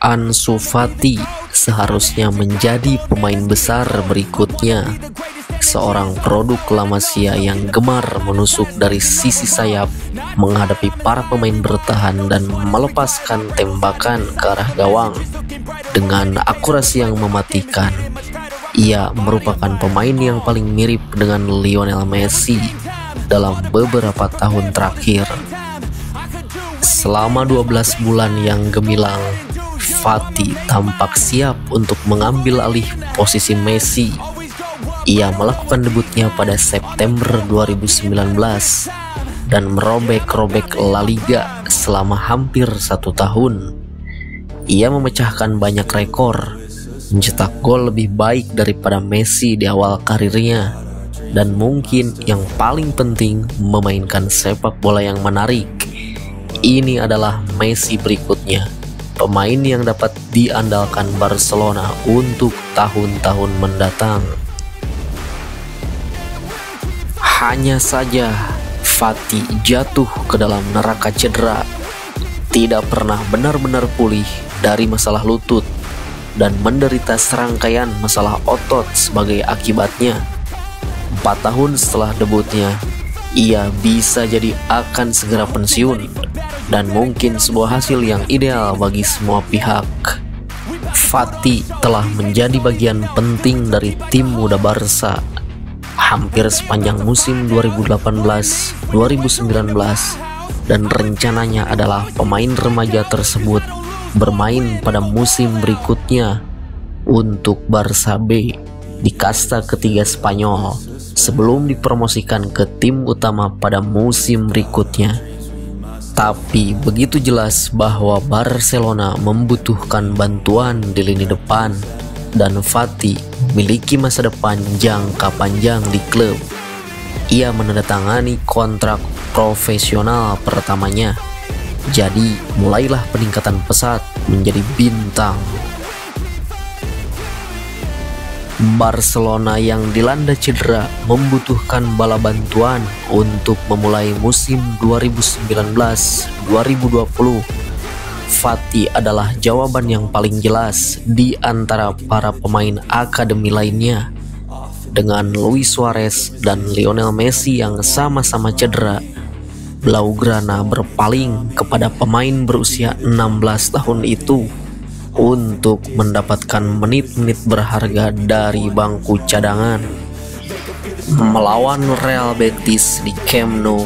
Ansu Fati seharusnya menjadi pemain besar berikutnya. Seorang produk La Masia yang gemar menusuk dari sisi sayap, menghadapi para pemain bertahan dan melepaskan tembakan ke arah gawang dengan akurasi yang mematikan. Ia merupakan pemain yang paling mirip dengan Lionel Messi dalam beberapa tahun terakhir. Selama 12 bulan yang gemilang, Fati tampak siap untuk mengambil alih posisi Messi. Ia melakukan debutnya pada September 2019 dan merobek-robek La Liga selama hampir 1 tahun. Ia memecahkan banyak rekor, mencetak gol lebih baik daripada Messi di awal karirnya, dan mungkin yang paling penting, memainkan sepak bola yang menarik. Ini adalah Messi berikutnya, pemain yang dapat diandalkan Barcelona untuk tahun-tahun mendatang. Hanya saja Fati jatuh ke dalam neraka cedera, tidak pernah benar-benar pulih dari masalah lutut, dan menderita serangkaian masalah otot sebagai akibatnya. 4 tahun setelah debutnya, ia bisa jadi akan segera pensiun, dan mungkin sebuah hasil yang ideal bagi semua pihak. Fati telah menjadi bagian penting dari tim muda Barca hampir sepanjang musim 2018-2019, dan rencananya adalah pemain remaja tersebut bermain pada musim berikutnya untuk Barca B di kasta ketiga Spanyol sebelum dipromosikan ke tim utama pada musim berikutnya. Tapi begitu jelas bahwa Barcelona membutuhkan bantuan di lini depan, dan Fati memiliki masa depan jangka panjang di klub. Ia menandatangani kontrak profesional pertamanya. Jadi mulailah peningkatan pesat menjadi bintang. Barcelona yang dilanda cedera membutuhkan bala bantuan untuk memulai musim 2019-2020. Fati adalah jawaban yang paling jelas di antara para pemain akademi lainnya. Dengan Luis Suarez dan Lionel Messi yang sama-sama cedera, Blaugrana berpaling kepada pemain berusia 16 tahun itu untuk mendapatkan menit-menit berharga dari bangku cadangan. Melawan Real Betis di Camp Nou,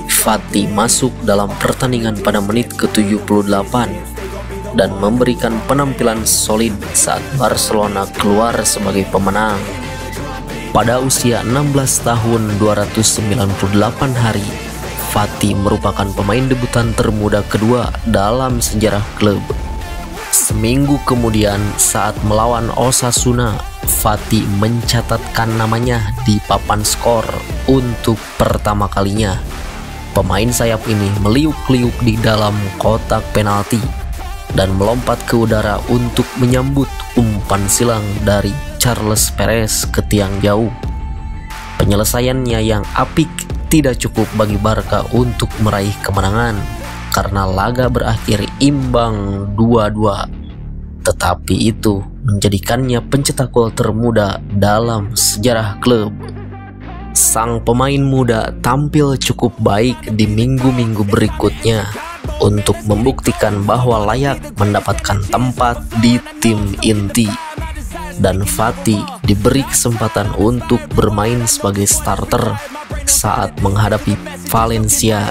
Fati masuk dalam pertandingan pada menit ke-78 dan memberikan penampilan solid saat Barcelona keluar sebagai pemenang. Pada usia 16 tahun 298 hari, Fati merupakan pemain debutan termuda kedua dalam sejarah klub. Seminggu kemudian saat melawan Osasuna, Fati mencatatkan namanya di papan skor untuk pertama kalinya. Pemain sayap ini meliuk-liuk di dalam kotak penalti dan melompat ke udara untuk menyambut umpan silang dari Charles Perez ke tiang jauh. Penyelesaiannya yang apik tidak cukup bagi Barca untuk meraih kemenangan karena laga berakhir imbang 2-2. Tetapi itu menjadikannya pencetak gol termuda dalam sejarah klub. Sang pemain muda tampil cukup baik di minggu-minggu berikutnya untuk membuktikan bahwa layak mendapatkan tempat di tim inti. Dan Fati diberi kesempatan untuk bermain sebagai starter saat menghadapi Valencia,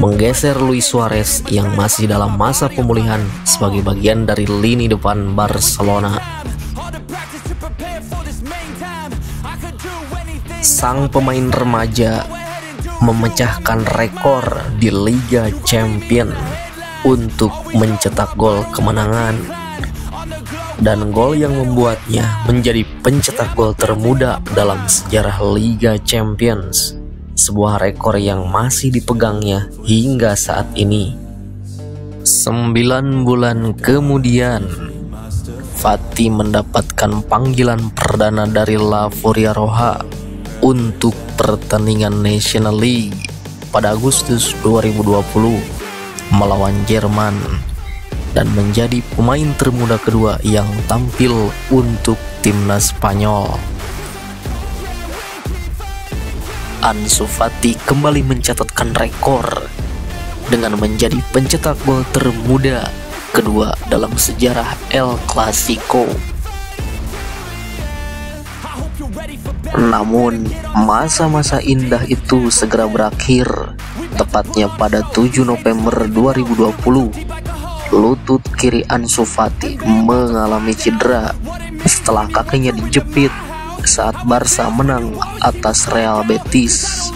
menggeser Luis Suarez yang masih dalam masa pemulihan sebagai bagian dari lini depan Barcelona. Sang pemain remaja memecahkan rekor di Liga Champions untuk mencetak gol kemenangan, dan gol yang membuatnya menjadi pencetak gol termuda dalam sejarah Liga Champions, sebuah rekor yang masih dipegangnya hingga saat ini. 9 bulan kemudian, Fati mendapatkan panggilan perdana dari La Furia-Roja untuk pertandingan National League pada Agustus 2020 melawan Jerman. dan menjadi pemain termuda kedua yang tampil untuk timnas Spanyol. Ansu Fati kembali mencatatkan rekor dengan menjadi pencetak gol termuda kedua dalam sejarah El Clasico. Namun, masa-masa indah itu segera berakhir, tepatnya pada 7 November 2020. Lutut kiri Ansu Fati mengalami cedera setelah kakinya dijepit saat Barca menang atas Real Betis.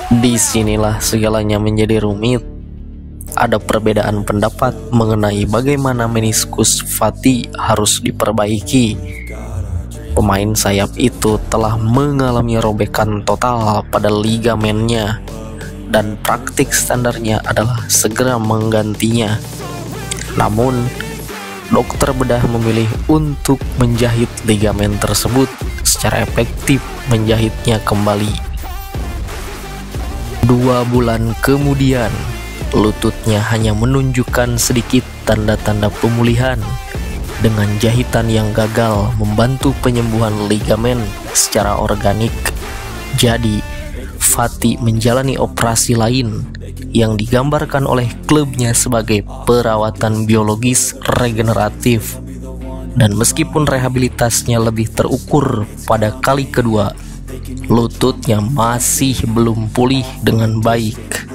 Disinilah segalanya menjadi rumit. Ada perbedaan pendapat mengenai bagaimana meniskus Fati harus diperbaiki. Pemain sayap itu telah mengalami robekan total pada ligamennya, dan praktik standarnya adalah segera menggantinya. Namun, dokter bedah memilih untuk menjahit ligamen tersebut secara efektif, menjahitnya kembali. 2 bulan kemudian, lututnya hanya menunjukkan sedikit tanda-tanda pemulihan. Dengan jahitan yang gagal membantu penyembuhan ligamen secara organik. Jadi, Fati menjalani operasi lain yang digambarkan oleh klubnya sebagai perawatan biologis regeneratif. Dan meskipun rehabilitasnya lebih terukur pada kali kedua, lututnya masih belum pulih dengan baik.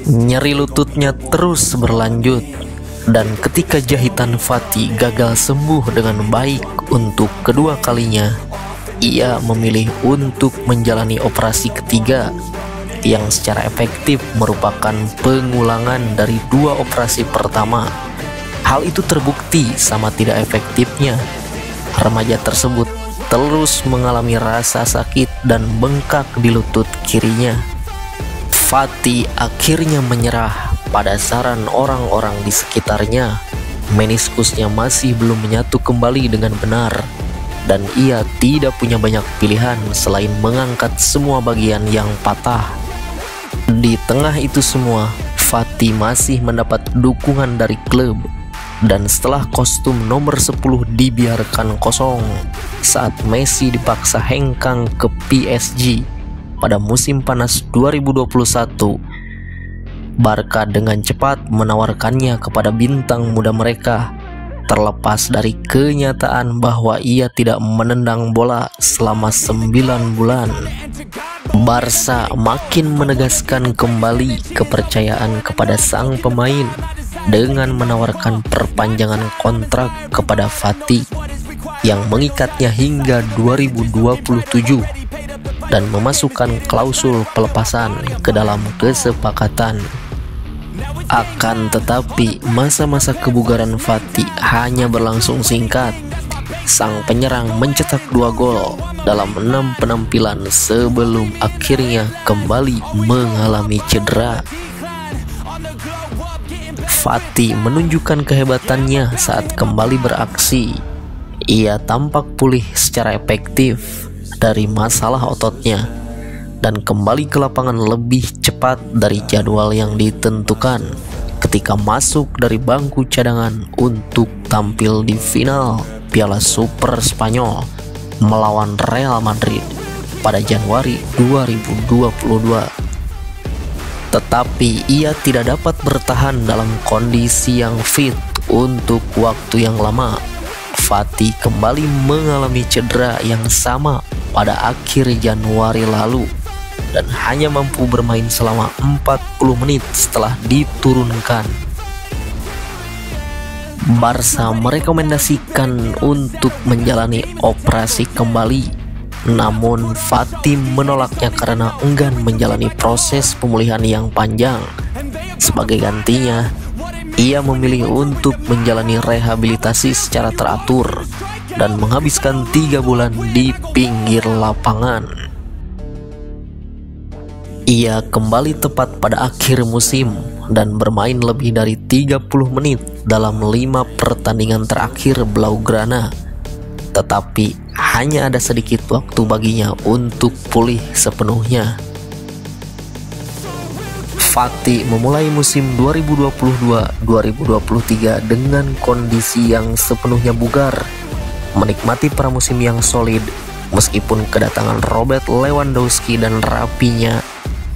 Nyeri lututnya terus berlanjut. Dan ketika jahitan Fati gagal sembuh dengan baik untuk kedua kalinya, ia memilih untuk menjalani operasi ketiga yang secara efektif merupakan pengulangan dari 2 operasi pertama. Hal itu terbukti sama tidak efektifnya. Remaja tersebut terus mengalami rasa sakit dan bengkak di lutut kirinya. Fati akhirnya menyerah pada saran orang-orang di sekitarnya. Meniskusnya masih belum menyatu kembali dengan benar, dan ia tidak punya banyak pilihan selain mengangkat semua bagian yang patah. Di tengah itu semua, Fati masih mendapat dukungan dari klub, dan setelah kostum nomor 10 dibiarkan kosong saat Messi dipaksa hengkang ke PSG pada musim panas 2021, Barca dengan cepat menawarkannya kepada bintang muda mereka, terlepas dari kenyataan bahwa ia tidak menendang bola selama 9 bulan. Barca makin menegaskan kembali kepercayaan kepada sang pemain dengan menawarkan perpanjangan kontrak kepada Fati yang mengikatnya hingga 2027 dan memasukkan klausul pelepasan ke dalam kesepakatan. Akan tetapi, masa-masa kebugaran Fati hanya berlangsung singkat. Sang penyerang mencetak 2 gol dalam 6 penampilan sebelum akhirnya kembali mengalami cedera. Fati menunjukkan kehebatannya saat kembali beraksi. Ia tampak pulih secara efektif dari masalah ototnya dan kembali ke lapangan lebih cepat dari jadwal yang ditentukan ketika masuk dari bangku cadangan untuk tampil di final Piala Super Spanyol melawan Real Madrid pada Januari 2022. Tetapi ia tidak dapat bertahan dalam kondisi yang fit untuk waktu yang lama. Fati kembali mengalami cedera yang sama pada akhir Januari lalu dan hanya mampu bermain selama 40 menit setelah diturunkan. Barca merekomendasikan untuk menjalani operasi kembali, namun Fati menolaknya karena enggan menjalani proses pemulihan yang panjang. Sebagai gantinya, ia memilih untuk menjalani rehabilitasi secara teratur dan menghabiskan 3 bulan di pinggir lapangan. Ia kembali tepat pada akhir musim dan bermain lebih dari 30 menit dalam 5 pertandingan terakhir Blaugrana. Tetapi hanya ada sedikit waktu baginya untuk pulih sepenuhnya. Fati memulai musim 2022-2023 dengan kondisi yang sepenuhnya bugar, menikmati pramusim yang solid meskipun kedatangan Robert Lewandowski dan Rapinya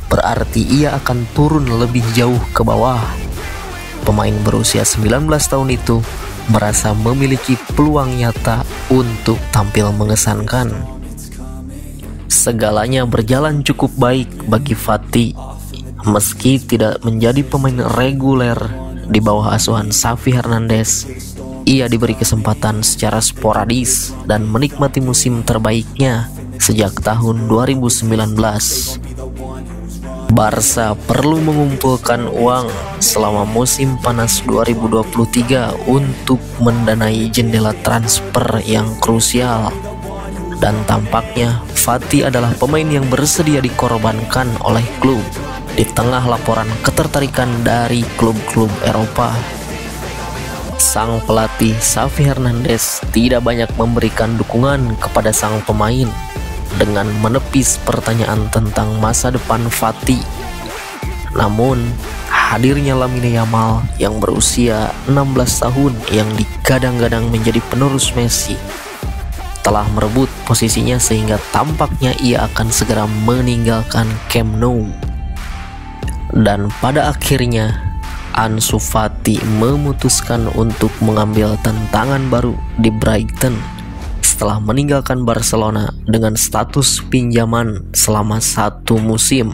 berarti ia akan turun lebih jauh ke bawah. Pemain berusia 19 tahun itu merasa memiliki peluang nyata untuk tampil mengesankan. Segalanya berjalan cukup baik bagi Fati. Meski tidak menjadi pemain reguler di bawah asuhan Xavi Hernandez, ia diberi kesempatan secara sporadis dan menikmati musim terbaiknya sejak tahun 2019. Barca perlu mengumpulkan uang selama musim panas 2023 untuk mendanai jendela transfer yang krusial. Dan tampaknya Fati adalah pemain yang bersedia dikorbankan oleh klub di tengah laporan ketertarikan dari klub-klub Eropa. Sang pelatih Xavi Hernandez tidak banyak memberikan dukungan kepada sang pemain dengan menepis pertanyaan tentang masa depan Fati. Namun, hadirnya Lamine Yamal yang berusia 16 tahun yang digadang-gadang menjadi penerus Messi telah merebut posisinya sehingga tampaknya ia akan segera meninggalkan Camp Nou. Dan pada akhirnya Ansu Fati memutuskan untuk mengambil tantangan baru di Brighton setelah meninggalkan Barcelona dengan status pinjaman selama 1 musim.